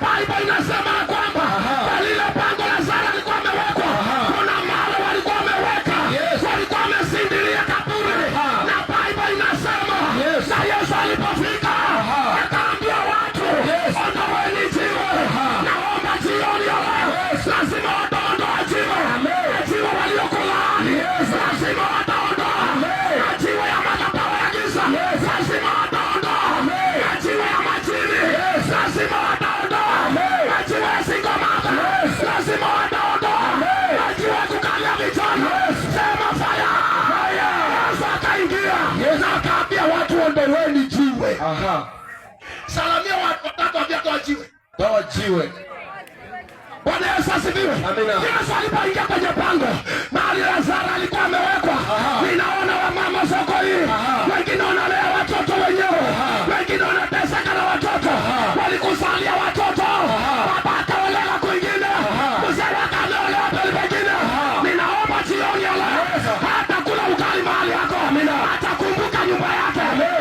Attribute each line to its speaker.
Speaker 1: Biblia inasema kwamba lile pango Lazaro alikuwa amewekwa, kuna mawe walikuwa wameweka, walikuwa wamesindilia kaburi, na Biblia inasema na Yesu alipofika akaambia watu, ondoeni jiwe. Naomba jioni ya leo lazima wataondoa jiwe, jiwe waliokulaani lazima wataondoa, jiwe ya madhabahu ya giza lazima wataondoa, jiwe ya majini lazima wataondoa, jiwe ya singomata lazima wataondoa, jiwe ya kukalia vijana sema fire. Yesu akaingia na akaambia watu, ondoeni jiwe. Salamia watu watatu, ambia toa jiwe, toa jiwe. Bwana Yesu asifiwe. Amina. Yesu alipoingia kwenye pango mahali Lazaro alikuwa amewekwa, ninaona wamama soko hii, wengine wanalea watoto wenyewe, wengine wanateseka na watoto, walikusalia watoto, baba akaolewa kwingine, mzee akaolewa pale pengine. Ninaomba jioni ya leo hata kula ugali mahali yako, atakumbuka nyumba yake.